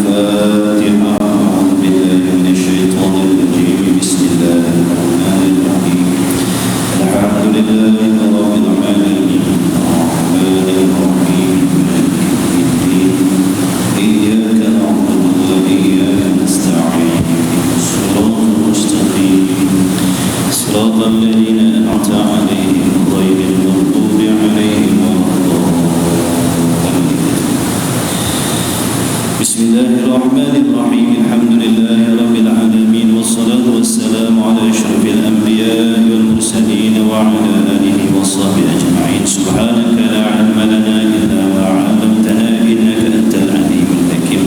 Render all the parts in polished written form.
الفاتحة. أعوذ بالله من الشيطان الرجيم. بسم الله الرحمن الرحيم. الحمد لله رب العالمين الرحمن الرحيم مالك يوم الدين إياك نعبد وإياك نستعين الصراط المستقيم صراط الذين أنعمت عليهم غير المغضوب عليهم ولا الضالين. بسم الله الرحمن الرحيم. الحمد لله رب العالمين والصلاة والسلام على أشرف الأنبياء والمرسلين وعلى آله وصحبه أجمعين. سبحانك لا علم لنا إلا ما علمتنا إنك أنت العليم الحكيم.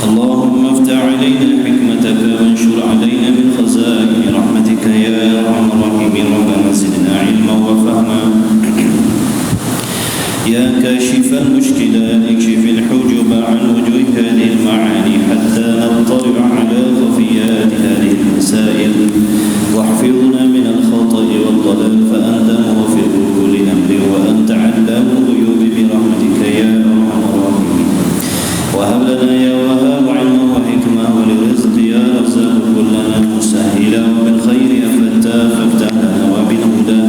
اللهم افتح علينا حكمتك وانشر علينا من خزائن رحمتك يا أرحم الراحمين. ربنا زدنا علما وفهما يا كاشف المشكلات اكشف الحجب عن وجوه هذه المعاني حتى نطلع على خفيات هذه المسائل واحفظنا من الخطأ والضلال فأنت موفق كل أمر وأنت علام الغيوب برحمتك يا أرحم الراحمين. وهب لنا يا وهاب علما وحكمة ولرزق يا رزاق كلنا مسهلا وبالخير يا فتاح فافتح لنا وبالهدى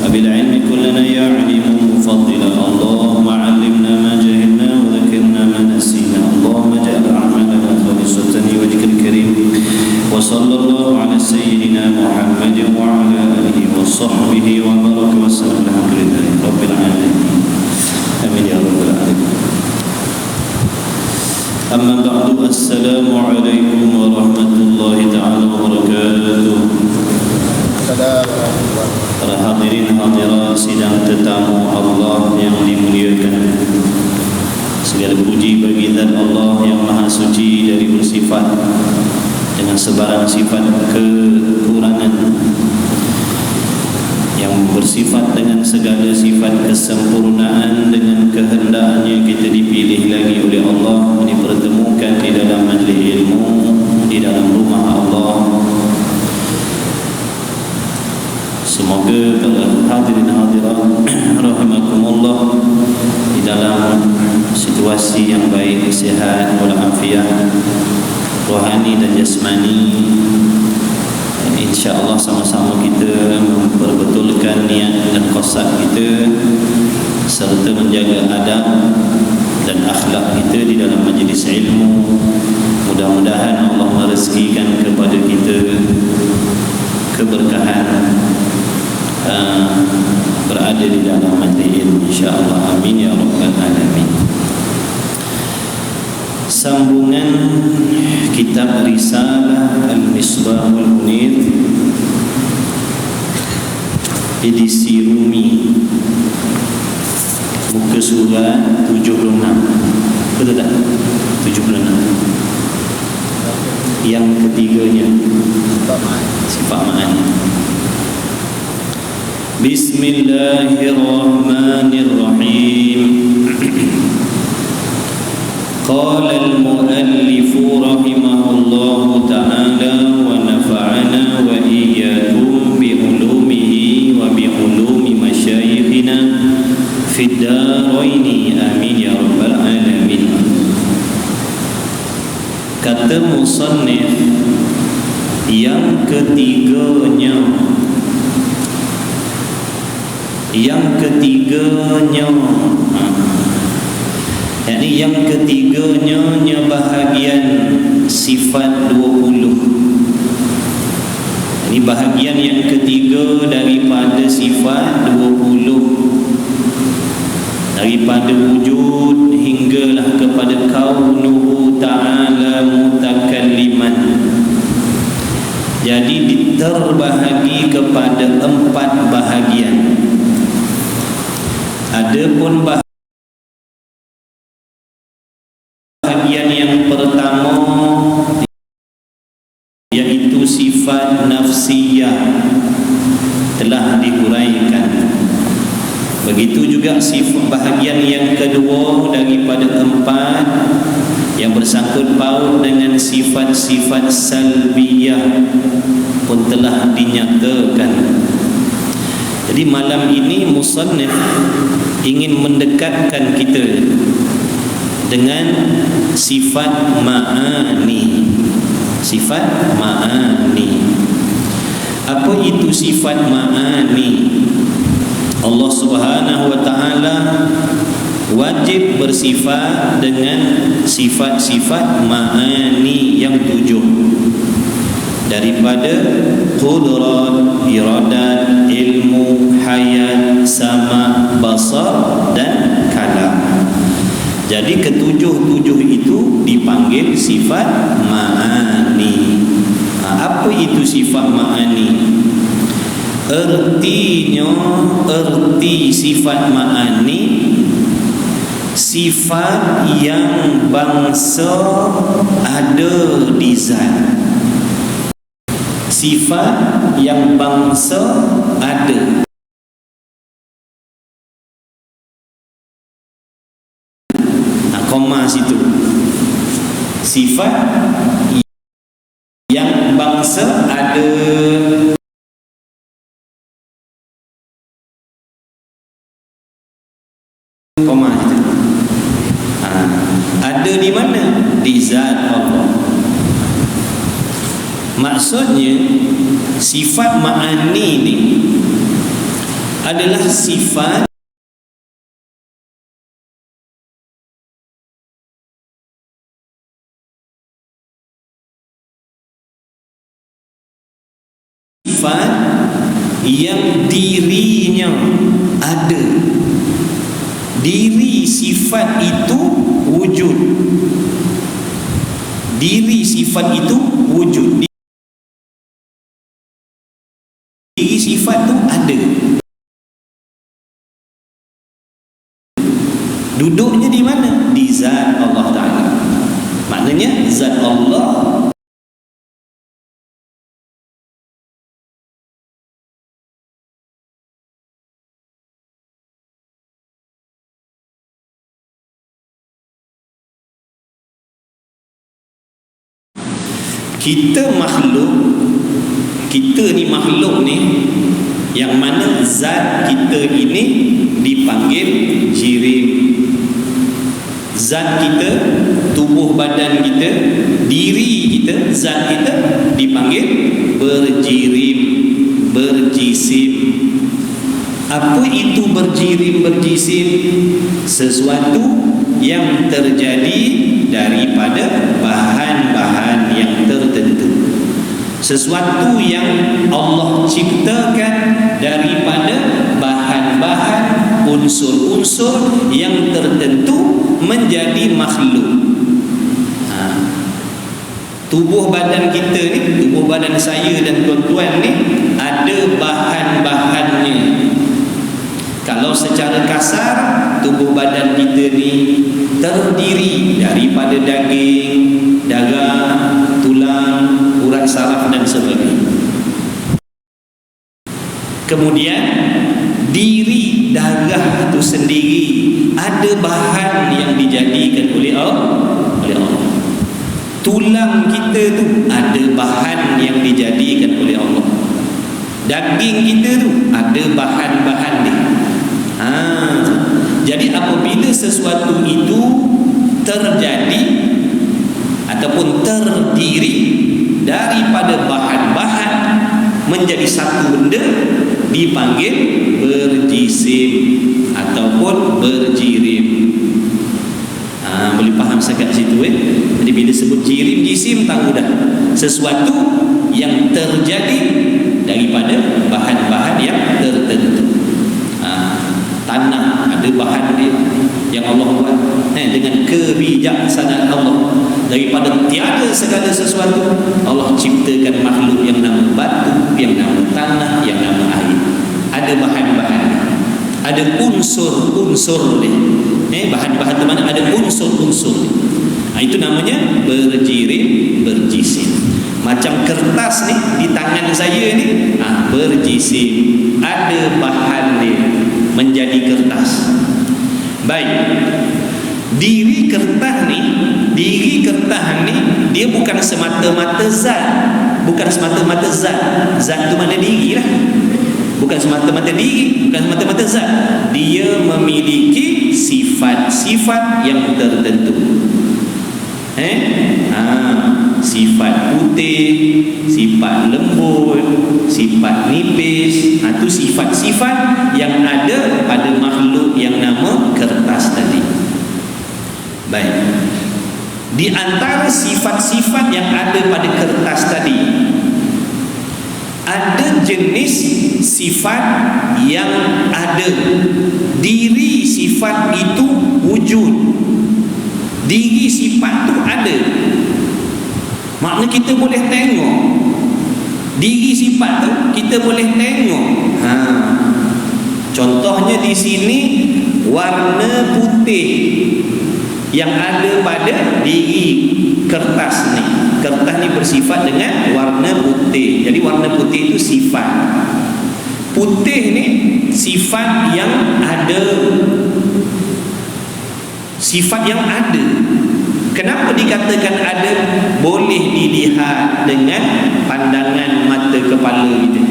وبالعلم كلنا يا عليم مفضلا. اللهم علمنا ما جهلنا وذكرنا ما نسينا. اللهم اجعل أعمالنا خالصة لوجهك الكريم. وصلى الله على سيدنا محمد وعلى آله وصحبه وبارك وسلم. الحمد لله رب العالمين. آمين يا رب العالمين. أما بعد. السلام عليكم ورحمة الله تعالى وبركاته. Para hadirin hadirat sidang tetamu Allah yang dimuliakan, segala puji bagi zat Allah yang maha suci dari bersifat dengan sebarang sifat kekurangan, yang bersifat dengan segala sifat kesempurnaan. Dengan kehendaknya kita dipilih lagi oleh Allah, dipertemukan di dalam majlis ilmu, di dalam rumah Allah. Semoga para hadirin hadirat rahimakumullah di dalam situasi yang baik, sihat walafiat rohani dan jasmani, insya-Allah sama-sama kita memperbetulkan niat dan qasad kita serta menjaga adab dan akhlak kita di dalam majlis ilmu. Mudah-mudahan Allah merezekikan kepada kita keberkahan berada di dalam majlis ilmu, insya-Allah. Amin ya rabbal alamin. Sambungan kitab Risalah Al-Misbahul Munir edisi Rumi, muka surat 76. Betul tak? 76. Yang ketiganya sifat ma'ani. Bismillahirrahmanirrahim. Qala al-muallif rahimahullahu ta'ala wa nafa'ana wa iyyakum bi ulumihi wa bi ulumi masyayikhina fid daraini. Amin ya rabbal alamin. Kata musannif yang ketiganya, yakni yang ketiganya bahagian sifat 20. Ini bahagian yang ketiga daripada sifat 20, daripada wujud hinggalah kepada kaunuhu ta'ala mutakalliman. Jadi terbahagi kepada 4 bahagian. Adapun bahagian yang pertama yaitu sifat nafsiyah telah diuraikan. Begitu juga sifat bahagian yang kedua daripada 4 yang bersangkut paut dengan sifat-sifat salbiyah pun telah dinyatakan. Jadi malam ini musannif ingin mendekatkan kita dengan sifat ma'ani. Sifat ma'ani. Apa itu sifat ma'ani? Allah Subhanahu wa ta'ala wajib bersifat dengan sifat-sifat ma'ani yang 7, daripada qudrat, iradat, ilmu, hayat, sama, basar dan kalam. Jadi ketujuh-tujuh itu dipanggil sifat ma'ani. Apa itu sifat ma'ani? Erti sifat ma'ani, sifat yang bangsa ada di zat. Sifat yang bangsa ada. Koma situ. Sifat yang bangsa ada. Koma situ. Ada di mana? Di zat Allah. Maksudnya sifat ma'ani ni adalah sifat yang dirinya ada. Diri sifat itu wujud. Diri sifat itu wujud. Diri sifat itu ada. Duduknya di mana? Di zat Allah Ta'ala. Maknanya zat Allah kita ni makhluk ni, yang mana zat kita ini dipanggil jirim. Zat kita, tubuh badan kita, diri kita, zat kita dipanggil berjirim, berjisim. Apa itu berjirim, berjisim? Sesuatu yang terjadi daripada bahan-bahan yang tertentu. Sesuatu yang Allah ciptakan daripada bahan-bahan, unsur-unsur yang tertentu menjadi makhluk. Tubuh badan kita ni, tubuh badan saya dan tuan-tuan ni ada bahan-bahannya. Kalau secara kasar, tubuh badan kita ni terdiri daripada daging, darah, tulang, urat saraf dan sebagainya. Kemudian diri darah itu sendiri ada bahan yang dijadikan oleh Allah. Tulang kita tu ada bahan yang dijadikan oleh Allah. Daging kita tu ada bahan-bahan dia. Jadi apabila sesuatu itu terjadi ataupun terdiri daripada bahan-bahan menjadi satu benda, dipanggil berjisim ataupun berjirim. Boleh faham sekat situ Jadi bila sebut jirim, jisim, tahu dah sesuatu yang terjadi daripada bahan-bahan yang tertentu. Tanah ada bahan dia yang Allah buat dengan kebijaksanaan Allah. Daripada tiada segala sesuatu, Allah ciptakan makhluk yang nama batu, yang nama tanah, yang nama air. Ada bahan-bahan, ada unsur-unsur dia. Bahan-bahan itu mana? Ada unsur-unsur dia. Itu namanya berjirim, berjisim. Macam kertas ni di tangan saya ni, berjisim, ada bahan dia menjadi kertas. Baik, diri kertas ni dia bukan semata-mata zat. Bukan semata-mata zat. Zat tu mana diri lah. Bukan semata-mata diri, bukan semata-mata zat. Dia memiliki sifat-sifat yang tertentu. Sifat putih, sifat lembut, sifat nipis. Itu sifat-sifat yang ada pada makhluk yang nama kertas tadi. Baik. Di antara sifat-sifat yang ada pada kertas tadi, ada jenis sifat yang ada. Diri sifat itu wujud. Diri sifat itu ada. Makna kita boleh tengok. Diri sifat tu kita boleh tengok. Contohnya di sini warna putih yang ada pada diri kertas ni. Kertas ni bersifat dengan warna putih. Jadi warna putih itu sifat. Putih ni sifat yang ada. Sifat yang ada. Kenapa dikatakan ada? Boleh dilihat dengan pandangan mata kepala kita.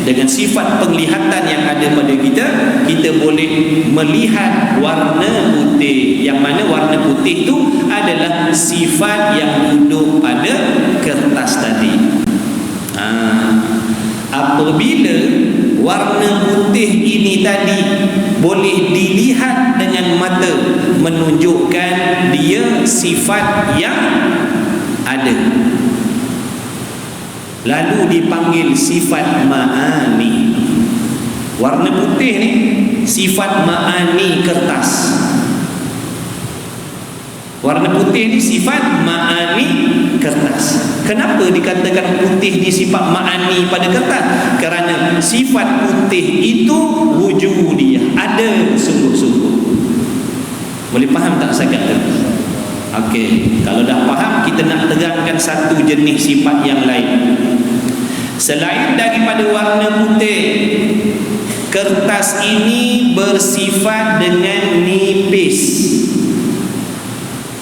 Dengan sifat penglihatan yang ada pada kita, kita boleh melihat warna putih. Yang mana warna putih itu adalah sifat yang duduk pada kertas tadi. Apabila warna putih ini tadi boleh dilihat dengan mata, menunjukkan dia sifat yang ada, lalu dipanggil sifat ma'ani. Warna putih ni sifat ma'ani kertas. Warna putih ni sifat ma'ani kertas. Kenapa dikatakan putih ni sifat ma'ani pada kertas? Kerana sifat putih itu wujudiyah, ada sungguh-sungguh. Boleh faham tak saya kata? Okey, kalau dah faham, kita nak terangkan satu jenis sifat yang lain. Selain daripada warna putih, kertas ini bersifat dengan nipis.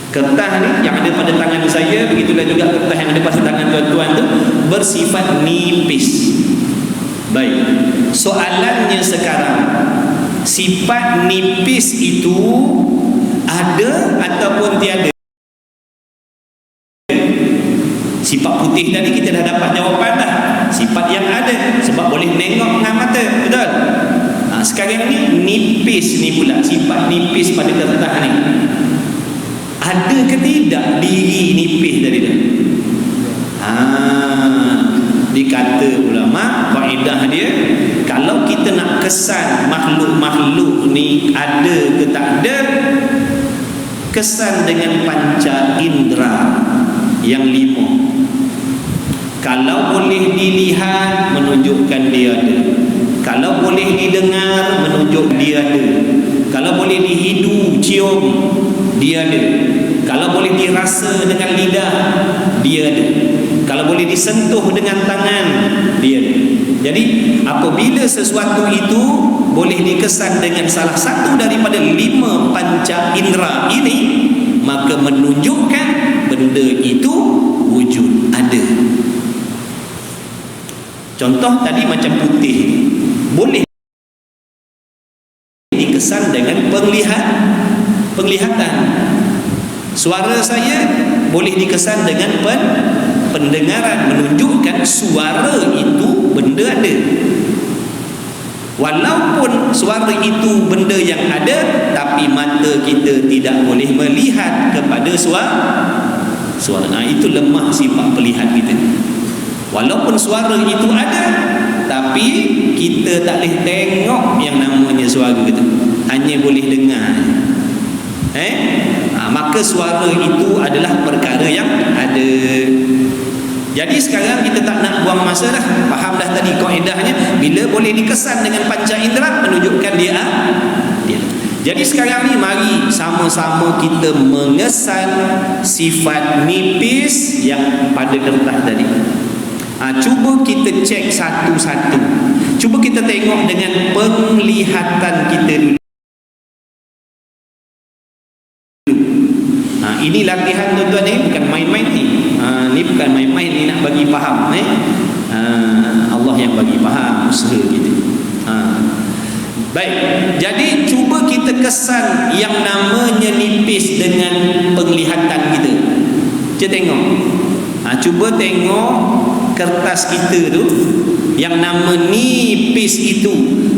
Kertas ni yang ada pada tangan saya, begitulah juga kertas yang ada pada tangan tuan-tuan tu, bersifat nipis. Baik, soalannya sekarang, sifat nipis itu ada ataupun tiada? Sifat putih tadi kita dah dapat jawapan dah. Sifat yang ada, sebab boleh nengok dengan mata, betul? Sekarang ni nipis ni pula, sifat nipis pada kertas ni, ada ke tidak diri nipis tadi tu? Dikata ulama, kaedah dia, kalau kita nak kesan makhluk-makhluk ni ada ke tak ada, kesan dengan panca indera yang 5. Kalau boleh dilihat, menunjukkan dia ada. Kalau boleh didengar, menunjuk dia ada. Kalau boleh dihidu, cium, dia ada. Kalau boleh dirasa dengan lidah, dia ada. Kalau boleh disentuh dengan tangan, dia ada. Jadi apabila sesuatu itu boleh dikesan dengan salah satu daripada 5 panca indera ini, maka menunjukkan benda itu wujud, ada. Contoh tadi macam putih, boleh dikesan dengan penglihatan. Suara saya boleh dikesan dengan pendengaran, menunjukkan suara itu benda ada. Walaupun suara itu benda yang ada, tapi mata kita tidak boleh melihat kepada suara. Itu lemah sifat pelihat kita. Walaupun suara itu ada, tapi kita tak boleh tengok yang namanya suara itu, hanya boleh dengar. Maka suara itu adalah perkara yang ada. Jadi sekarang kita tak nak buang masa dah. Faham dah tadi kaedahnya, bila boleh dikesan dengan panca indera, menunjukkan dia. Jadi sekarang ni mari sama-sama kita mengesan sifat nipis yang pada kertas tadi. Cuba kita cek satu-satu. Cuba kita tengok dengan penglihatan kita dulu. Ini latihan tuan-tuan ni, bukan main-main ni. Ni bukan main-main ni, nak bagi faham. Allah yang bagi faham usaha kita. Baik, jadi cuba kita kesan yang namanya nipis dengan penglihatan kita. Kita tengok, cuba tengok kertas kita tu yang nama nipis itu,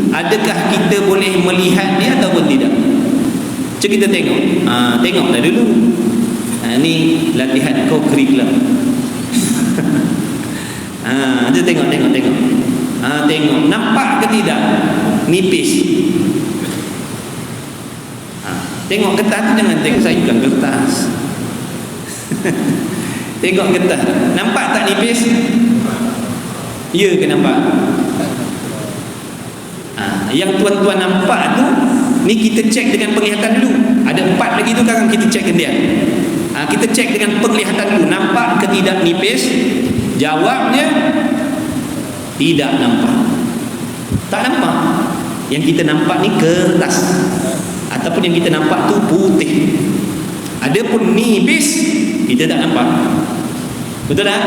adakah kita boleh melihat dia ataupun tidak? Cuba kita tengok. Tengoklah dulu. Ni latihan kau curriculum. Dia tengok. Tengok, nampak ke tidak? Nipis. Tengok kertas tu, jangan tengok saya bukan kertas. Tengok kertas. Nampak tak nipis? Ya ke nampak? Yang tuan-tuan nampak tu, ni kita cek dengan penglihatan dulu. Ada 4 lagi tu, sekarang kita cekkan dia. Kita cek dengan penglihatan dulu. Nampak ke tidak nipis? Jawabnya tidak nampak. Tak nampak. Yang kita nampak ni kertas, ataupun yang kita nampak tu putih. Adapun nipis kita tak nampak. Betul tak?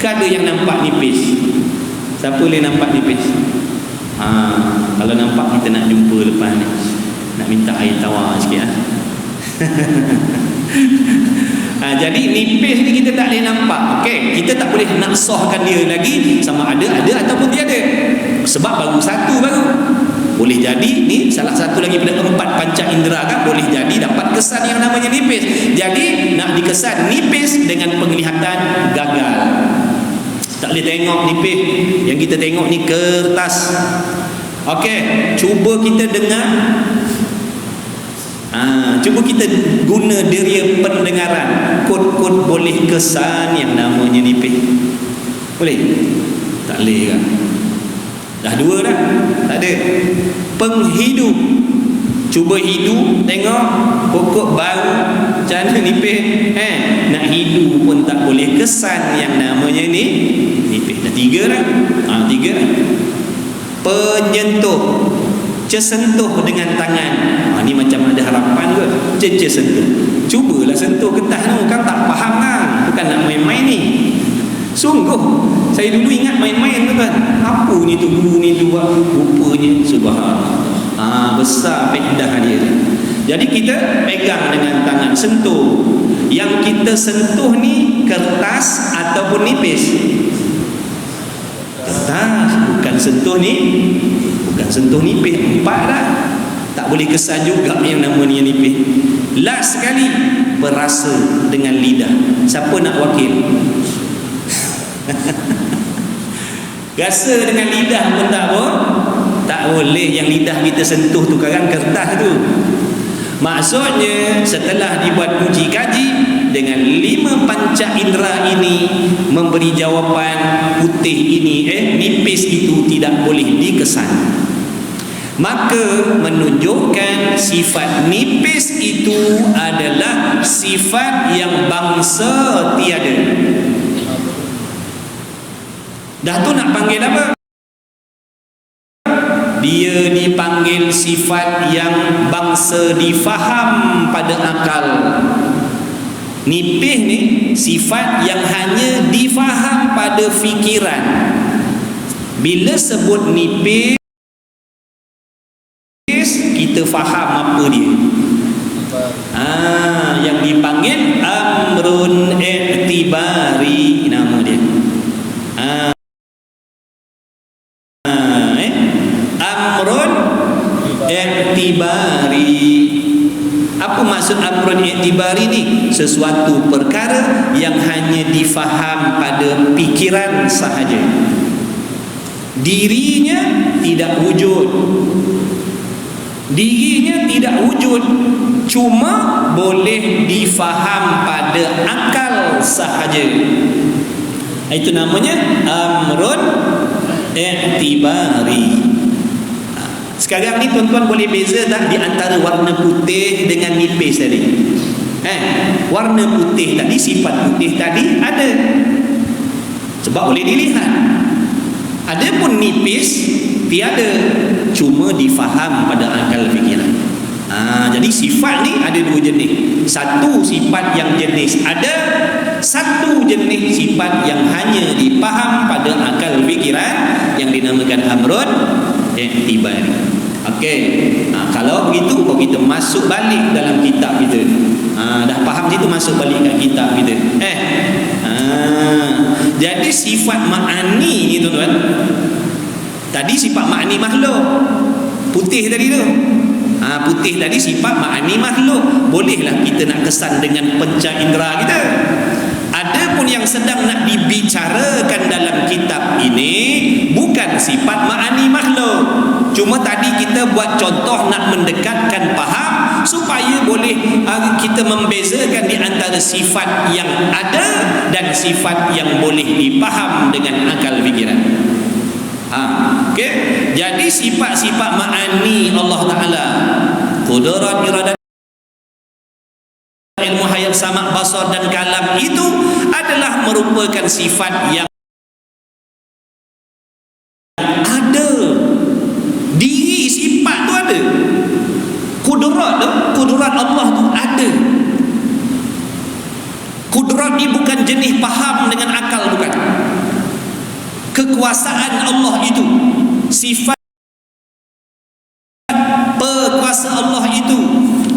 Ada yang nampak nipis. Siapa boleh nampak nipis? Kalau nampak kita nak jumpa lepas ni, nak minta air tawar sikit. Jadi nipis ni kita tak boleh nampak. Okey, kita tak boleh nak sahkan dia lagi sama ada ataupun tiada. Sebab baru satu baru. Boleh jadi ni salah satu lagi pada 4 panca indera kan, boleh jadi dapat kesan yang namanya nipis. Jadi nak dikesan nipis dengan penglihatan gagal. Tak boleh tengok nipis. Yang kita tengok ni kertas. Okey, cuba kita dengar. Cuba kita guna deria pendengaran. Kod-kod boleh kesan yang namanya nipis. Boleh? Tak boleh kan? Dah 2 dah. Tak ada. Penghidup. Cuba hidup, tengok pokok baru macam mana nipis. Nak hidup pun tak boleh kesan yang namanya ni nipis. Dah 3 dah. 3 dah. Penyentuh. Sentuh dengan tangan. Ni macam ada harapan ke? Sentuh. Cubalah sentuh kertas tu, kan tak faham kan? Bukan nak main-main ni. Sungguh saya dulu ingat main-main tu kan. Apa ni tu guru ni tu buat? Rupanya subhanallah. Besar faedah dia. Jadi kita pegang dengan tangan, sentuh. Yang kita sentuh ni kertas ataupun nipis? Kertas. Bukan sentuh ni, bukan sentuh nipis. 4 dah. Tak boleh kesan juga yang namanya nipis. Last sekali, berasa dengan lidah. Siapa nak wakil? Rasa dengan lidah pun tak boleh. Yang lidah kita sentuh tu kan kertas tu. Maksudnya setelah dibuat uji kaji dengan 5 panca indera ini memberi jawapan putih ini nipis itu tidak boleh dikesan. Maka menunjukkan sifat nipis itu adalah sifat yang bangsa tiada. Dah tu nak panggil apa? Dia dipanggil sifat yang bangsa difaham pada akal. Nipis ni sifat yang hanya difaham pada fikiran. Bila sebut nipis, kita faham apa dia. Yang dipanggil amrun i'tibari, nama dia. Amrun i'tibari. Apa maksud amrun i'tibari ni? Sesuatu perkara yang hanya difaham pada pikiran sahaja. Dirinya tidak wujud. Dirinya tidak wujud, cuma boleh difaham pada akal sahaja. Itu namanya amrun i'tibari. Sekarang ni tuan-tuan boleh beza tak di antara warna putih dengan nipis tadi? Warna putih tadi, sifat putih tadi ada, sebab boleh dilihat. Adapun nipis tiada, cuma difaham pada akal fikiran. Jadi sifat ni ada dua jenis. Satu sifat yang jenis ada, satu jenis sifat yang hanya dipaham pada akal fikiran yang dinamakan amrun i'tibari. Okey. Kalau begitu kita masuk balik dalam kitab kita. Dah faham situ, masuk balik kat kitab kita. Jadi sifat ma'ani ni tuan-tuan. Tadi sifat ma'ani makhluk. Putih tadi tu. Putih tadi sifat ma'ani makhluk. Bolehlah kita nak kesan dengan panca indera kita. Ada pun yang sedang nak dibicarakan dalam kitab ini bukan sifat ma'ani makhluk. Cuma tadi kita buat contoh nak mendekatkan faham supaya boleh kita membezakan di antara sifat yang ada dan sifat yang boleh dipaham dengan akal fikiran. Okey. Jadi sifat-sifat ma'ani Allah Taala, qudrat, iradat, ilmu, hayat, sama', basar dan kalam itu adalah merupakan sifat yang ada. Diri sifat tu ada. Kudrat Allah tu ada. Kudrat ni bukan jenis faham dengan akal, bukan. Kekuasaan Allah itu, sifat perkuasa Allah itu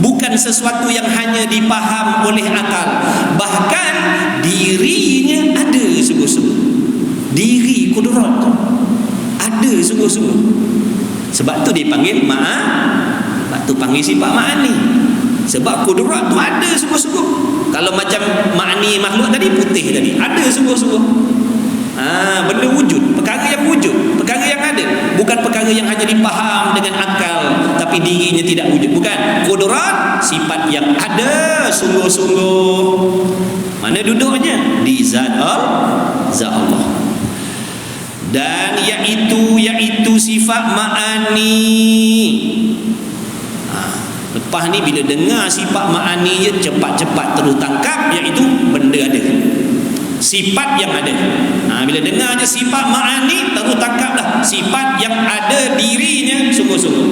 bukan sesuatu yang hanya dipaham oleh akal. Bahkan dirinya ada sungguh-sungguh. Diri kudrat tu ada sungguh-sungguh. Sebab tu dipanggil sebab tu panggil sifat ma'ani. Sebab kudrat tu ada sungguh-sungguh. Kalau macam ma'ani makhluk tadi, putih tadi, ada sungguh-sungguh. Benda wujud, perkara yang wujud, perkara yang ada, bukan perkara yang hanya dipaham dengan akal tapi dirinya tidak wujud. Bukan. Kudrat sifat yang ada sungguh-sungguh. Mana duduknya? Di zat Allah. Dan iaitu sifat ma'ani. Lepas ni bila dengar sifat ma'ani je cepat-cepat terus tangkap, iaitu benda ada, sifat yang ada. Bila dengar je sifat ma'ani, terus tangkaplah sifat yang ada dirinya sungguh-sungguh.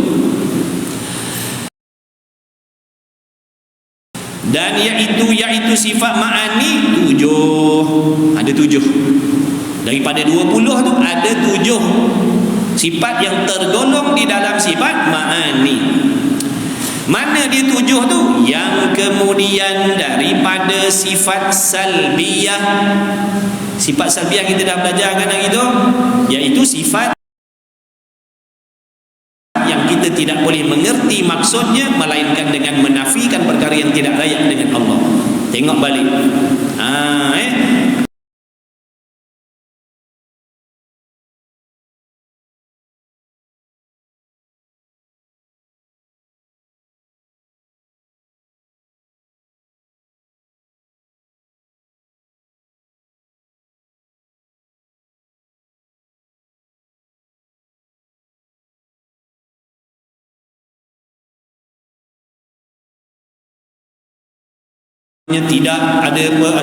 Dan iaitu sifat ma'ani 7. Ada 7. Daripada 20 tu ada 7 sifat yang tergolong di dalam sifat ma'ani. Mana dia 7 tu? Yang kemudian daripada sifat salbiyah. Sifat salbiyah kita dah belajar kan hari tu, iaitu sifat yang kita tidak boleh mengerti maksudnya melainkan dengan menafikan perkara yang tidak layak dengan Allah. Tengok balik.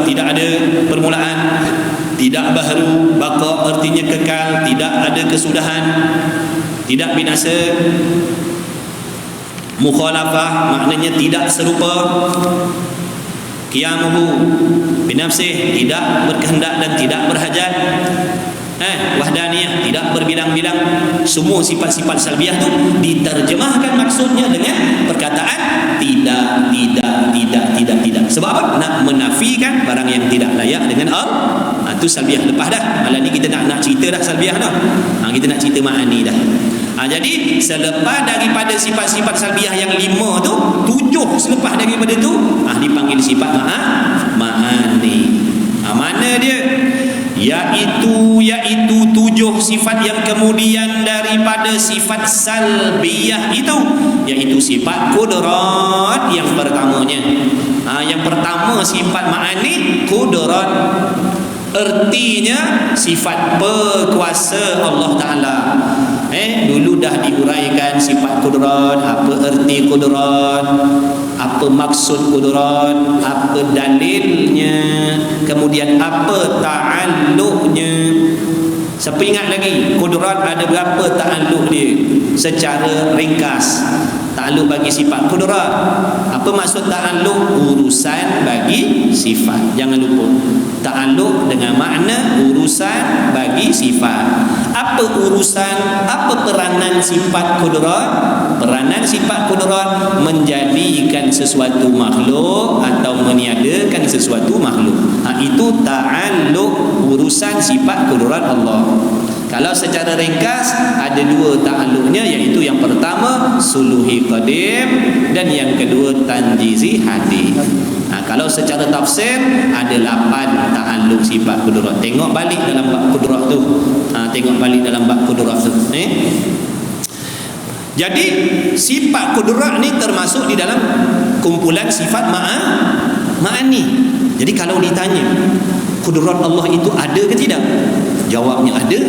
Tidak ada permulaan, tidak baharu, baqa artinya kekal, tidak ada kesudahan, tidak binasa. Mukhalafah maknanya tidak serupa. Qiyamuhu binafsih, tidak berkehendak dan tidak berhajat. Wahdaniyah, tidak berbilang-bilang. Semua sifat-sifat salbiyah tu diterjemahkan maksudnya dengan perkataan tidak. Sebab apa? Nak menafikan barang yang tidak layak dengan Allah. Itu salbiyah. Lepas dah. Malam ni kita nak cerita dah salbiyah dah. Kita nak cerita ma'ani dah. Jadi selepas daripada sifat-sifat salbiyah yang 5 tu, 7 selepas daripada tu dipanggil sifat ma'ani. Mana dia? Yaitu 7 sifat yang kemudian daripada sifat salbiyah itu, yaitu sifat kudrat yang pertamanya. Yang pertama sifat ma'ani kudrat, artinya sifat berkuasa Allah Ta'ala. Dulu dah diuraikan sifat kudrat, apa erti kudrat, apa maksud kudrat, apa dalilnya, kemudian apa ta'alluqnya. Siapa ingat lagi kudrat ada berapa ta'alluq dia secara ringkas? ta'alluq bagi sifat qudrat. Apa maksud ta'alluq? Urusan bagi sifat. Jangan lupa, ta'alluq dengan makna urusan bagi sifat. Apa urusan, apa peranan sifat qudrat? Peranan sifat qudrat menjadikan sesuatu makhluk atau meniadakan sesuatu makhluk. Itu ta'alluq urusan sifat qudrat Allah. Kalau secara ringkas ada dua ta'alluqnya, iaitu yang pertama suluhi qadim dan yang kedua tanjizi hadis. Kalau secara tafsir ada 8 ta'alluq sifat qudrat. Tengok balik dalam bab qudrat tu. Tengok balik dalam bab qudrat tu. Jadi sifat qudrat ni termasuk di dalam kumpulan sifat ma'ani. Jadi kalau ditanya qudrat Allah itu ada ke tidak? Jawabnya ada.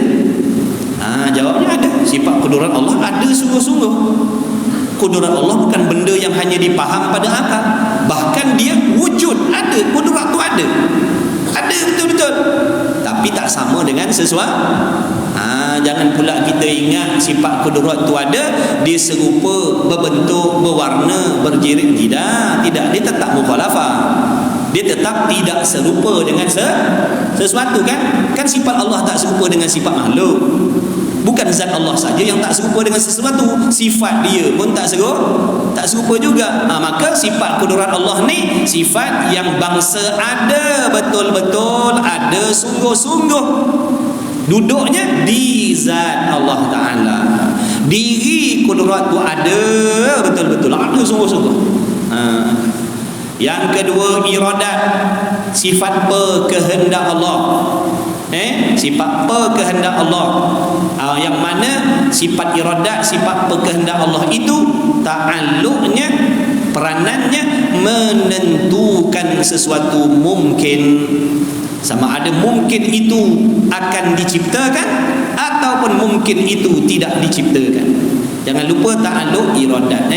Jawabnya ada. Sifat qudrat Allah ada sungguh-sungguh. Qudrat Allah bukan benda yang hanya dipaham pada akal, bahkan dia wujud, ada. Qudrat tu ada betul-betul, tapi tak sama dengan sesuatu. Jangan pula kita ingat sifat qudrat tu ada, dia serupa, berbentuk, berwarna, berjirim. Tidak, dia tetap mukhalafah. Dia tetap tidak serupa dengan sesuatu kan? Kan sifat Allah tak serupa dengan sifat makhluk. Bukan zat Allah saja yang tak serupa dengan sesuatu, sifat dia pun tak serupa juga. Maka sifat qudrat Allah ni sifat yang bangsa ada betul-betul, ada sungguh-sungguh. Duduknya di zat Allah Ta'ala. Diri qudrat tu ada betul-betul, ada sungguh-sungguh. Yang kedua, iradat, sifat berkehendak Allah. Sifat berkehendak Allah. Yang mana sifat iradat, sifat berkehendak Allah itu ta'alluqnya, peranannya menentukan sesuatu mungkin. Sama ada mungkin itu akan diciptakan ataupun mungkin itu tidak diciptakan. Jangan lupa ta'alluq iradat.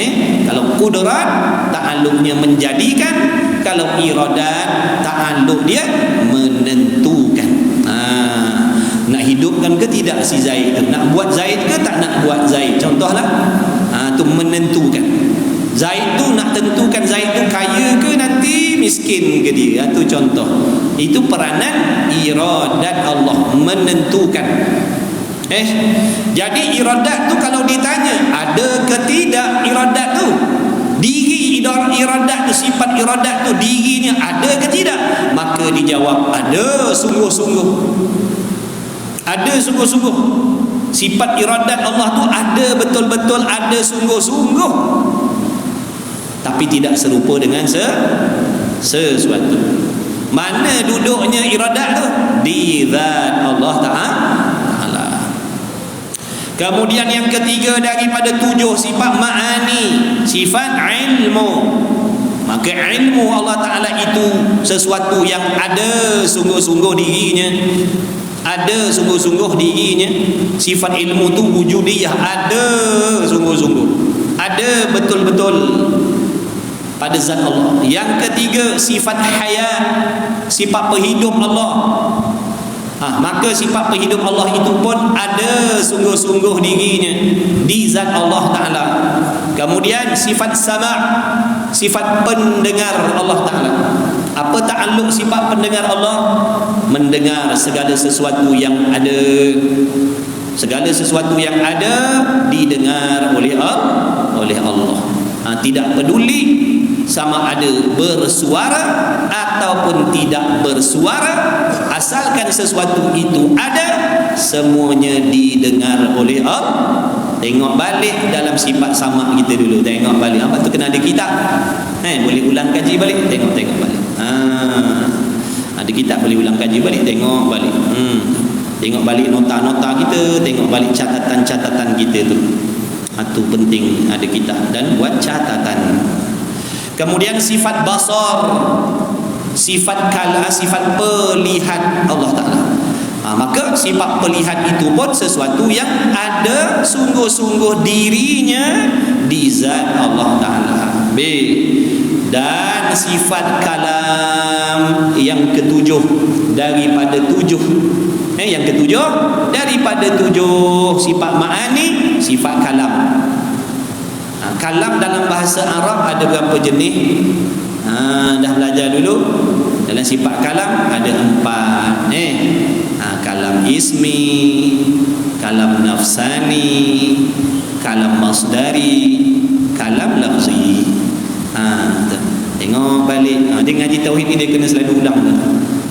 Kalau qudrat ta'alluqnya menjadikan, kalau iradat ta'alluq dia menentukan. Nak hidupkan ke tidak si Zaid tu? Nak buat Zaid ke tak nak buat Zaid? Contohlah, tu menentukan. Zaid tu nak tentukan Zaid tu kaya ke nanti miskin ke dia. Tu contoh. Itu peranan iradat Allah, menentukan. Jadi iradat tu kalau ditanya ada ke tidak iradat tu, diri iradat tu, sifat iradat tu dirinya ada ke tidak, maka dijawab ada sungguh-sungguh. Ada sungguh-sungguh. Sifat iradat Allah tu ada betul-betul, ada sungguh-sungguh, tapi tidak serupa dengan sesuatu. Mana duduknya iradat tu? Di zat Allah Ta'ala. Kemudian yang ketiga daripada 7 sifat ma'ani, sifat ilmu. Maka ilmu Allah Ta'ala itu sesuatu yang ada sungguh-sungguh dirinya. Ada sungguh-sungguh dirinya. Sifat ilmu tu wujudiyah, ada sungguh-sungguh, ada betul-betul pada zat Allah. Yang ketiga, sifat hayat, sifat penghidup Allah. Maka sifat penghidup Allah itu pun ada sungguh-sungguh dirinya di zat Allah Ta'ala. Kemudian sifat sama', sifat pendengar Allah Ta'ala. Apa ta'alluq sifat pendengar Allah? Mendengar segala sesuatu yang ada. Segala sesuatu yang ada didengar oleh Allah. Tidak peduli sama ada bersuara ataupun tidak bersuara, asalkan sesuatu itu ada, semuanya didengar oleh Allah. Tengok balik dalam sifat sama kita dulu. Tengok balik. Apa tu kena ada kitab? Boleh ulang kaji balik. Tengok balik. Ada kitab boleh ulang kaji balik. Tengok balik. Tengok balik nota-nota kita. Tengok balik catatan-catatan kita tu. Itu penting, ada kitab dan buat catatan. Kemudian sifat basar, sifat kala, sifat pelihat Allah Ta'ala. Maka sifat pelihat itu pun sesuatu yang ada sungguh-sungguh dirinya di zat Allah Ta'ala. Dan sifat kalam yang ketujuh daripada 7. Yang ketujuh daripada 7 sifat ma'ani, sifat kalam. Kalam dalam bahasa Arab ada berapa jenis? Dah belajar dulu. Dalam sifat kalam ada 4. Kalam ismi, kalam nafsani, kalam masdari, kalam lafzi. Tengok balik. Dia ngaji tauhid ni dia kena selalu ulang.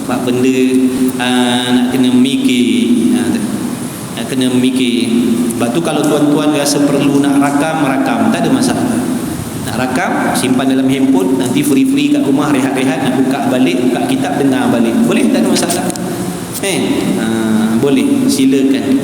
Sebab benda nak kena mikir. Kena mikir. Sebab tu kalau tuan-tuan rasa perlu nak rakam, tak ada masalah. Nak rakam, simpan dalam handphone, nanti free-free kat rumah, rehat-rehat, nak buka balik, buka kitab, dengar balik. Boleh, tak ada masalah. Boleh, silakan.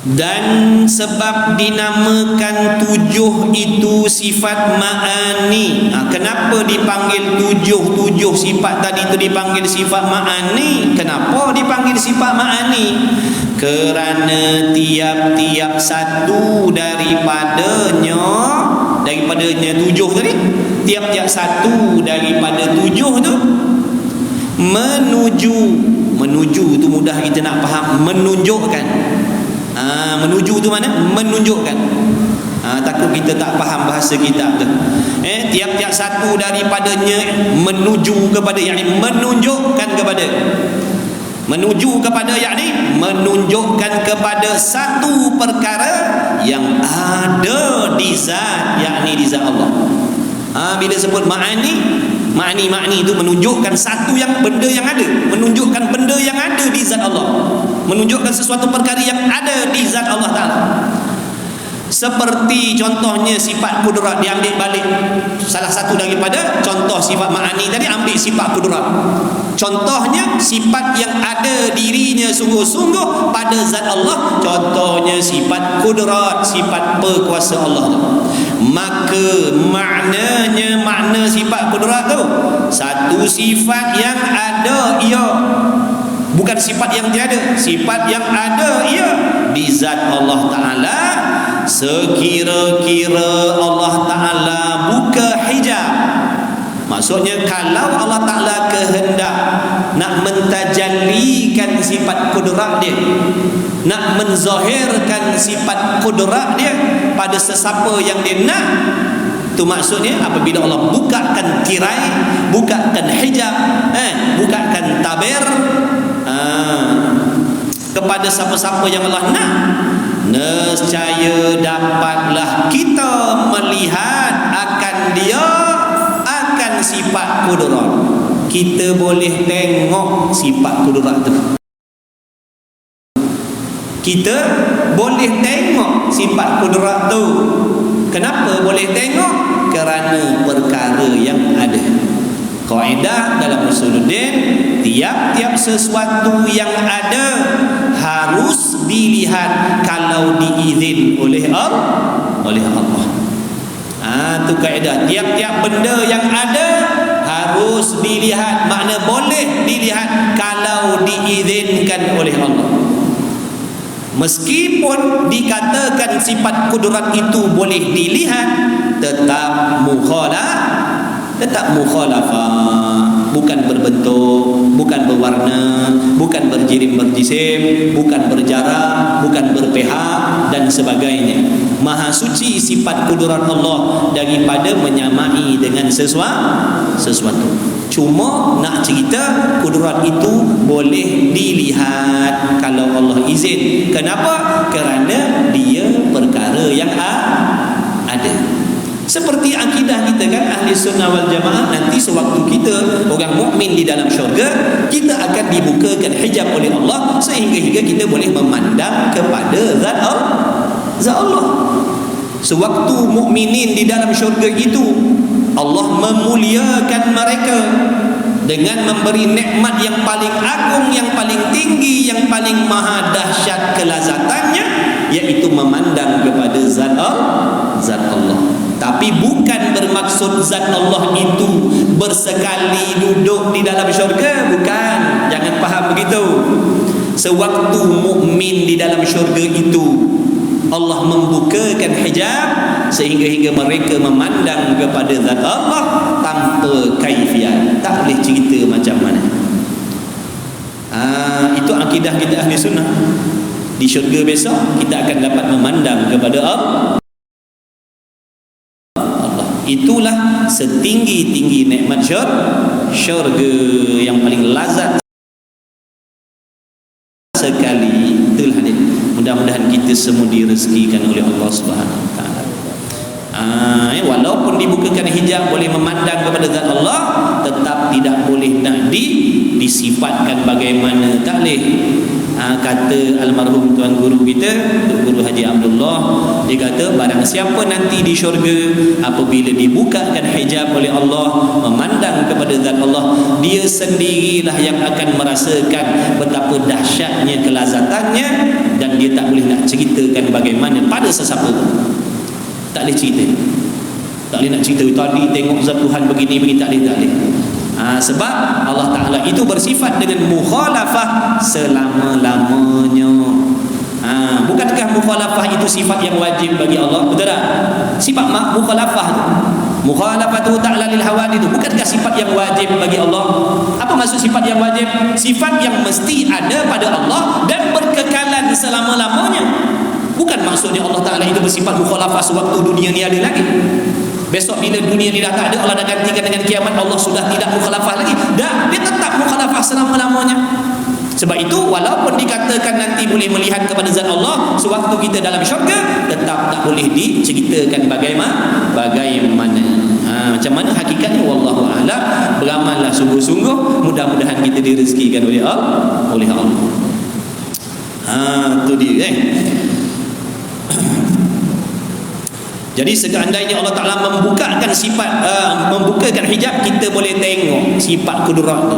Dan sebab dinamakan 7 itu sifat ma'ani. Kenapa dipanggil 7 sifat tadi itu dipanggil sifat ma'ani? Kenapa dipanggil sifat ma'ani? Kerana tiap-tiap satu daripadanya 7 tadi, tiap-tiap satu daripada 7 tu menuju tu mudah kita nak faham, menunjukkan. Menuju tu mana? Menunjukkan. Takut kita tak faham bahasa kitab tu. Tiap-tiap satu daripadanya menuju kepada, yakni menunjukkan kepada. Menuju kepada, yakni menunjukkan kepada satu perkara yang ada di zat, yakni di zat Allah. Bila sebut ma'ani itu menunjukkan satu yang benda yang ada, menunjukkan benda yang ada di zat Allah, menunjukkan sesuatu perkara yang ada di zat Allah Ta'ala. Seperti contohnya sifat kudrat, diambil balik salah satu daripada contoh sifat ma'ani tadi, ambil sifat kudrat. Contohnya sifat yang ada dirinya sungguh-sungguh pada zat Allah, contohnya sifat kudrat, sifat berkuasa Allah. Maka makna sifat kudrat tu satu sifat yang ada ia, bukan sifat yang tiada, sifat yang ada ia di zat Allah Ta'ala. Sekira-kira Allah Ta'ala buka hijab, maksudnya kalau Allah Ta'ala kehendak nak mentajallikan sifat kudrat dia, nak menzahirkan sifat kudrat dia pada sesiapa yang dia nak, tu maksudnya apabila Allah bukakan tirai, bukakan hijab, bukakan tabir kepada siapa-siapa yang Allah nak, nescaya dapatlah kita melihat akan dia, akan sifat kudrat. Kita boleh tengok sifat kudrat tu. Kita boleh tengok sifat kudrat tu. Kenapa boleh tengok? Kerana perkara yang ada. Kaedah dalam usuluddin, tiap-tiap sesuatu yang ada harus dilihat kalau diizin oleh Allah. Tu kaedah. Tiap-tiap benda yang ada harus dilihat, makna boleh dilihat kalau diizinkan oleh Allah. Meskipun dikatakan sifat kudrat itu boleh dilihat, tetap mukhalafah, bukan berbentuk, bukan berwarna, bukan berjisim, bukan berjarak, bukan berpihak dan sebagainya. Maha suci sifat kudrat Allah daripada menyamai dengan sesuatu. Cuma nak cerita kudrat itu boleh dilihat kalau Allah izin. Kenapa? Kerana dia perkara yang ada. Seperti akidah kita kan, ahli sunnah wal jamaah, nanti sewaktu kita orang mukmin di dalam syurga, kita akan dibukakan hijab oleh Allah sehingga kita boleh memandang kepada zat Allah. Sewaktu mukminin di dalam syurga itu, Allah memuliakan mereka dengan memberi nikmat yang paling agung, yang paling tinggi, yang paling maha dahsyat kelazatannya, iaitu memandang kepada zat Allah. Tapi bukan bermaksud zat Allah itu bersekali duduk di dalam syurga, bukan. Jangan faham begitu. Sewaktu mukmin di dalam syurga itu, Allah membukakan hijab sehingga mereka memandang kepada zat Allah tanpa kaifiat. Tak boleh cerita macam mana. Itu akidah kita ahli sunnah. Di syurga besok kita akan dapat memandang kepada Allah. Itulah setinggi-tinggi nikmat syurga yang paling lazat sekali. Itulah dia. Mudah-mudahan kita semua direzekikan oleh Allah Subhanahu Wa Taala. Walaupun dibukakan hijab boleh memandang kepada zat Allah, tetap tidak boleh nak disifatkan bagaimana, tak boleh. Kata almarhum tuan guru kita, Guru Haji Abdullah, dia kata barang siapa nanti di syurga apabila dibukakan hijab oleh Allah memandang kepada zat Allah, dia sendirilah yang akan merasakan betapa dahsyatnya kelazatannya, dan dia tak boleh nak ceritakan bagaimana pada sesiapa. Tak boleh cerita. Tak boleh nak cerita tadi tengok zat Tuhan begini tak boleh. Sebab Allah Ta'ala itu bersifat dengan mukhalafah selama-lamanya. Bukankah mukhalafah itu sifat yang wajib bagi Allah? Betul tak? Sifat mukhalafah tu, mukhalafatu ta'ala lil hawadith itu bukankah sifat yang wajib bagi Allah? Apa maksud sifat yang wajib? Sifat yang mesti ada pada Allah dan berkekalan selama-lamanya. Bukan maksudnya Allah Ta'ala itu bersifat mukhalafah sewaktu dunia ni ada lagi. Besok bila dunia ni dah tak ada, Allah dah gantikan dengan kiamat, Allah sudah tidak mukhalafah lagi. Dah, dia tetap mukhalafah selama-lamanya. Sebab itu walaupun dikatakan nanti boleh melihat kepada zat Allah sewaktu kita dalam syurga, tetap tak boleh diceritakan bagaimana. Macam mana hakikatnya wallahu a'lam. Beramallah sungguh-sungguh, mudah-mudahan kita direzekikan oleh Allah. Tu dia Jadi seandainya Allah Ta'ala membukakan hijab, kita boleh tengok sifat kudrat tu.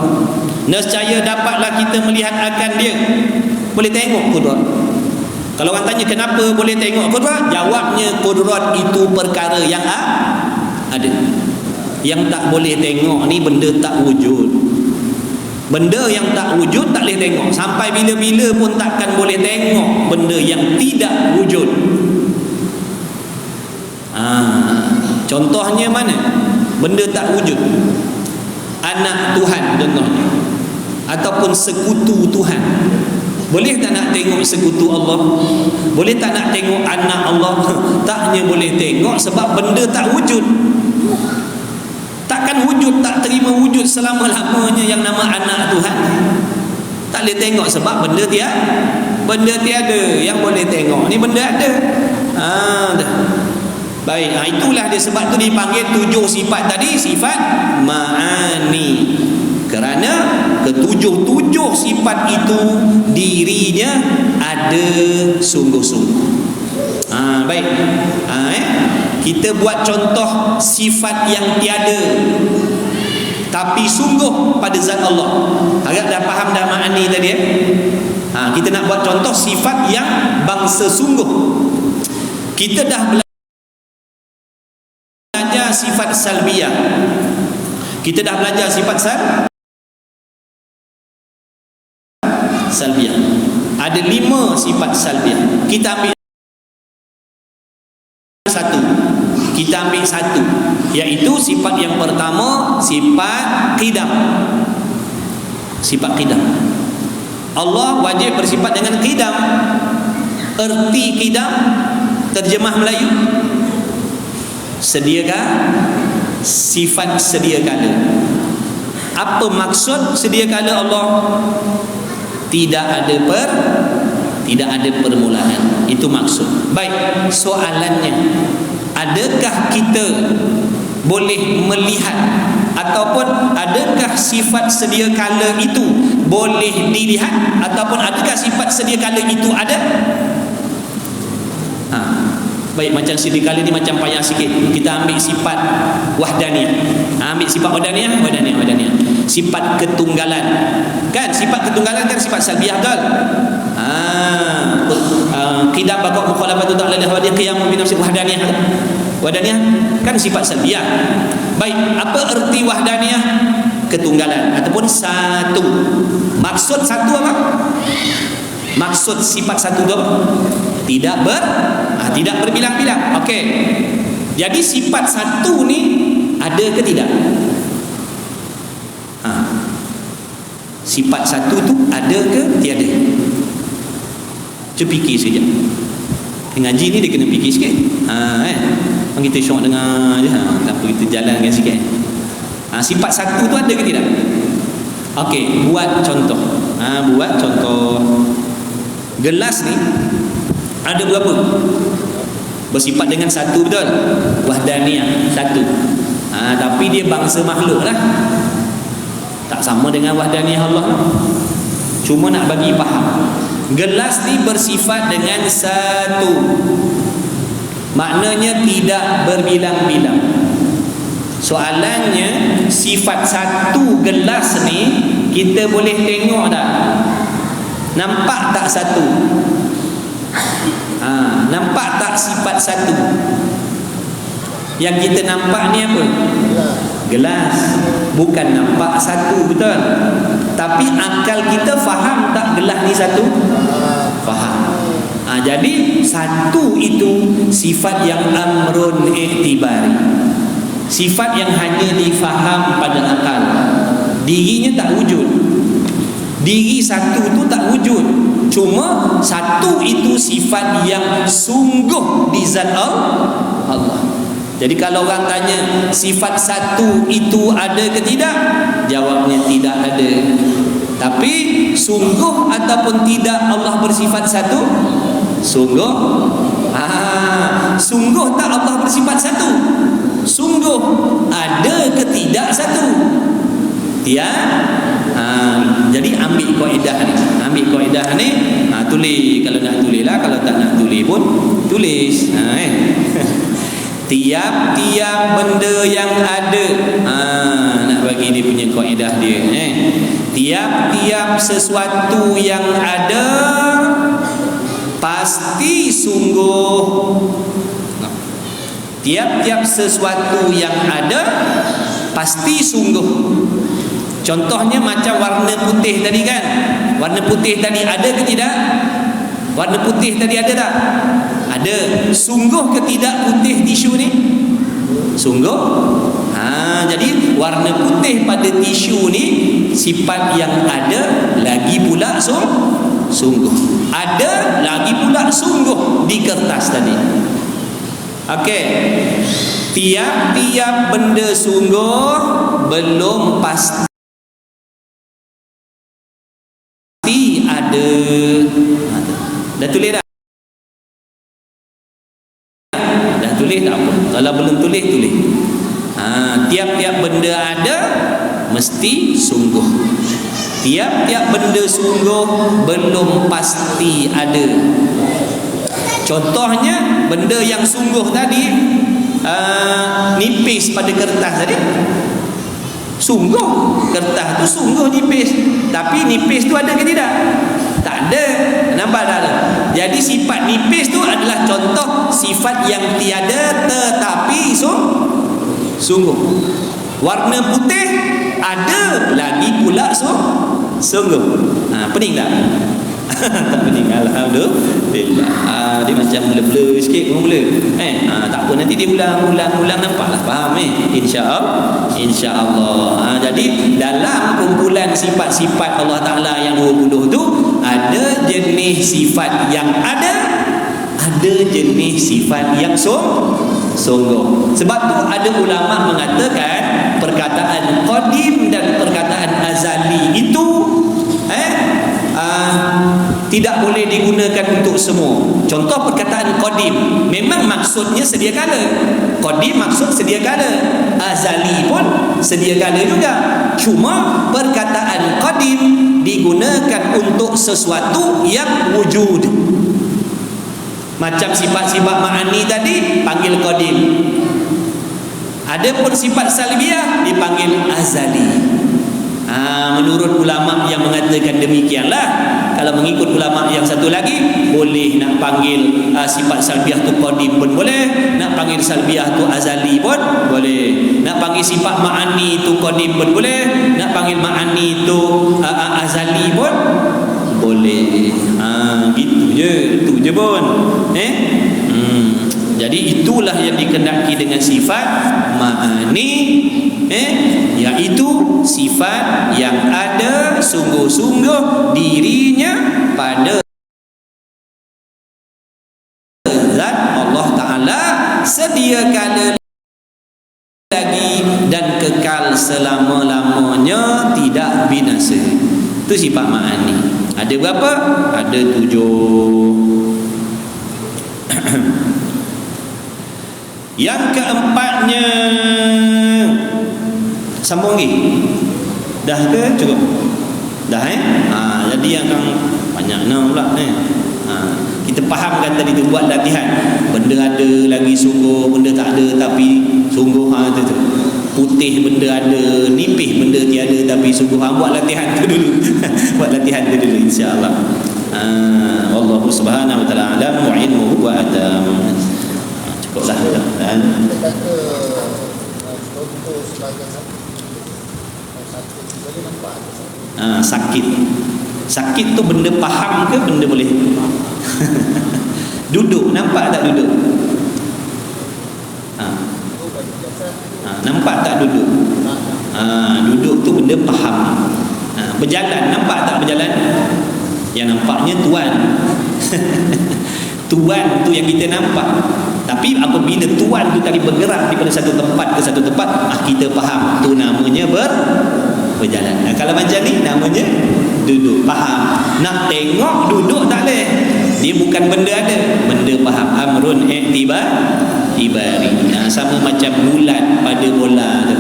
Nescaya dapatlah kita melihat akan dia. Boleh tengok kudrat. Kalau orang tanya kenapa boleh tengok kudrat, jawabnya kudrat itu perkara yang ada. Yang tak boleh tengok ni benda tak wujud. Benda yang tak wujud tak boleh tengok. Sampai bila-bila pun takkan boleh tengok benda yang tidak wujud. Contohnya mana? Benda tak wujud. Anak Tuhan contohnya, ataupun sekutu Tuhan. Boleh tak nak tengok sekutu Allah? Boleh tak nak tengok anak Allah? Taknya boleh tengok sebab benda tak wujud. Takkan wujud, tak terima wujud selama-lamanya yang nama anak Tuhan. Tak boleh tengok sebab benda tiada. Yang boleh tengok ni benda ada. Dah. Baik, itulah dia, sebab tu dipanggil 7 sifat tadi sifat ma'ani. Kerana ketujuh-tujuh sifat itu dirinya ada sungguh-sungguh. Baik. Kita buat contoh sifat yang tiada tapi sungguh pada zat Allah. Agak dah faham dah ma'ani tadi kita nak buat contoh sifat yang bangsa sungguh. Kita dah belajar sifat salbiyah. Kita dah belajar sifat salbiyah. Ada 5 sifat salbiyah. Kita ambil satu, iaitu sifat yang pertama, sifat qidam. Sifat qidam. Allah wajib bersifat dengan qidam. Erti qidam, terjemah Melayu, sediakah, sifat sedia kala. Apa maksud sedia kala Allah? Tidak ada permulaan. Itu maksud. Baik, soalannya, adakah kita boleh melihat ataupun adakah sifat sedia kala itu boleh dilihat, ataupun adakah sifat sedia kala itu ada? Baik, macam sedia kala ni macam payah sikit. Kita ambil sifat wahdaniyah. Ambil sifat wahdaniyah. Sifat ketunggalan. Kan sifat ketunggalan kan sifat salbiyah, betul? Qidam baqa'u mukhalafatu ta'ala al-hawadith qiyam bi nafsi wahdaniyah. Wahdaniyah kan sifat salbiyah. Baik, apa erti wahdaniyah? Ketunggalan ataupun satu. Maksud satu apa? Maksud sifat satu itu apa? Tidak berbilang-bilang. Okey. Jadi sifat satu ni ada ke tidak? Sifat satu tu ada ke tiada? Cuba fikir sekejap. Ngaji ni dia kena fikir sikit. Kita syok dengar je. Tak apa, kita jalankan sikit. Sifat satu tu ada ke tidak? Okey, buat contoh. Buat contoh. Gelas ni ada berapa? Bersifat dengan satu, betul? Wahdaniyah, satu. Tapi dia bangsa makhluk lah. Tak sama dengan wahdaniyah Allah. Cuma nak bagi faham. Gelas ni bersifat dengan satu. Maknanya tidak berbilang-bilang. Soalannya, sifat satu gelas ni kita boleh tengok tak? Nampak tak satu? Nampak tak sifat satu? Yang kita nampak ni apa? Gelas. Bukan nampak satu, betul? Tapi akal kita faham tak gelas ni satu? Faham. Jadi satu itu sifat yang amrun iktibari. Sifat yang hanya difaham pada akal. Dirinya tak wujud. Diri satu tu tak wujud. Cuma satu itu sifat yang sungguh di zat Allah. Jadi kalau orang tanya sifat satu itu ada ke tidak? Jawabnya tidak ada. Tapi sungguh ataupun tidak Allah bersifat satu? Sungguh. Sungguh tak Allah bersifat satu? Sungguh. Ada ke tidak satu? Ya. Jadi ambil kaedah ni. Tulis kalau nak tulis lah. Kalau tak nak tulis pun tulis. Tiap-tiap benda yang ada, nak bagi dia punya kaedah dia. Tiap-tiap sesuatu yang ada pasti sungguh. Tiap-tiap sesuatu yang ada pasti sungguh. Contohnya macam warna putih tadi kan. Warna putih tadi ada ke tidak? Warna putih tadi ada tak? Ada. Sungguh ke tidak putih tisu ni? Sungguh. Jadi warna putih pada tisu ni sifat yang ada, lagi pula sungguh. Ada, lagi pula sungguh di kertas tadi. Okey. Tiap-tiap benda sungguh belum pasti ada. Dah tulis dah? Dah tulis tak apa. Kalau belum tulis, tulis. Tiap-tiap benda ada mesti sungguh. Tiap-tiap benda sungguh belum pasti ada. Contohnya benda yang sungguh tadi, nipis pada kertas tadi. Sungguh kertas tu sungguh nipis. Tapi nipis tu ada ke tidak? Tak ada. Nampak tak ada? Jadi sifat nipis tu adalah contoh sifat yang tiada tetapi sungguh. Warna putih ada, lagi pula sungguh. Pening tak? Tak pening. Alhamdulillah. Dia macam blur-blur sikit mula. Tak apa, nanti dia ulang nampaklah, faham insya-Allah. Jadi dalam kumpulan sifat-sifat Allah Taala yang 20 tu ada jenis sifat yang ada jenis sifat yang sungguh. Sebab tu ada ulama mengatakan perkataan qadim dan perkataan azali itu tidak boleh digunakan untuk semua. Contoh perkataan qadim memang maksudnya sedia kala. Qadim maksud sedia kala. Azali pun sedia kala juga. Cuma perkataan qadim digunakan untuk sesuatu yang wujud. Macam sifat-sifat ma'ani tadi panggil qadim. Ada pun sifat salbiah dipanggil azali. Menurut ulama yang mengatakan demikianlah. Kalau mengikut ulama yang satu lagi, boleh nak panggil sifat salbiah tu qadim pun boleh, nak panggil salbiah tu azali pun boleh, nak panggil sifat ma'ani tu qadim pun boleh, nak panggil ma'ani tu azali pun boleh. Gitu je, itu je pun. Jadi itulah yang dikehendaki dengan sifat ma'ani, iaitu sifat yang ada sungguh-sungguh dirinya pada dan kekal selama-lamanya, tidak binasa. Itu sifat ma'ani. Ada berapa? Ada 7. Yang keempatnya, sambung lagi. Dah ke cukup? Dah jadi yang kan banyak pula kita fahamkan tadi tu, buat latihan. Benda ada lagi sungguh, benda tak ada tapi sungguh tu. Putih benda ada, nipis benda tiada tapi sungguh. Buat latihan tu dulu. Buat latihan tu dulu insya-Allah. Wallahu subhanahu wa ta'ala alam wa ilmuhu wa atam. Cukuplah. Dan sakit. Sakit tu benda faham ke benda boleh? Duduk, nampak tak duduk? Nampak tak duduk? Duduk tu benda faham. Berjalan, nampak tak berjalan? Yang nampaknya tuan. Tuan tu yang kita nampak. Tapi apabila tuan tu tadi bergerak daripada satu tempat ke satu tempat, kita faham tu namanya berjalan. Kalau macam ni namanya duduk, faham. Nak tengok duduk tak boleh. Dia bukan benda ada, benda faham. Amrun ibari. Sama macam bulat pada bola tu.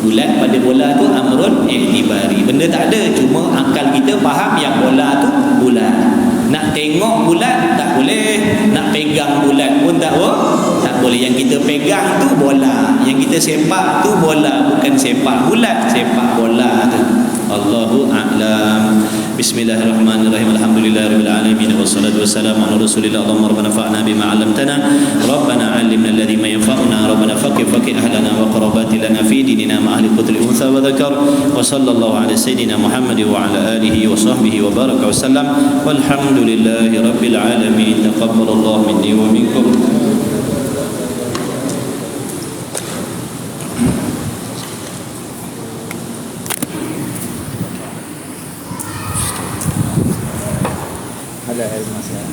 Bulat pada bola tu amrun ibari. Benda tak ada, cuma akal kita faham yang bola tu bulat. Nak tengok bulat tak boleh, nak pegang bulat pun tak boleh. Yang kita pegang tu bola, yang kita sepak tu bola, bukan sepak bulat, sepak bola tu. Allahu a'lam. Bismillahirrahmanirrahim. Alhamdulillahirabbil alamin wassalatu wassalamu ala rasulillah. Allahumma rabbana fa'na bima 'allamtana, rabbana 'allimna alladhi ma yanfa'una, rabbana faqih ahlana wa qarabati lana fi dinina ma ahli qutl unsa wa dhakar, wa sallallahu ala sayidina Muhammad wa ala alihi wa sahbihi wa baraka wa sallam. Walhamdulillahi rabbil alamin. Taqabbalallahu minni wa minkum. Ada ilmu saya.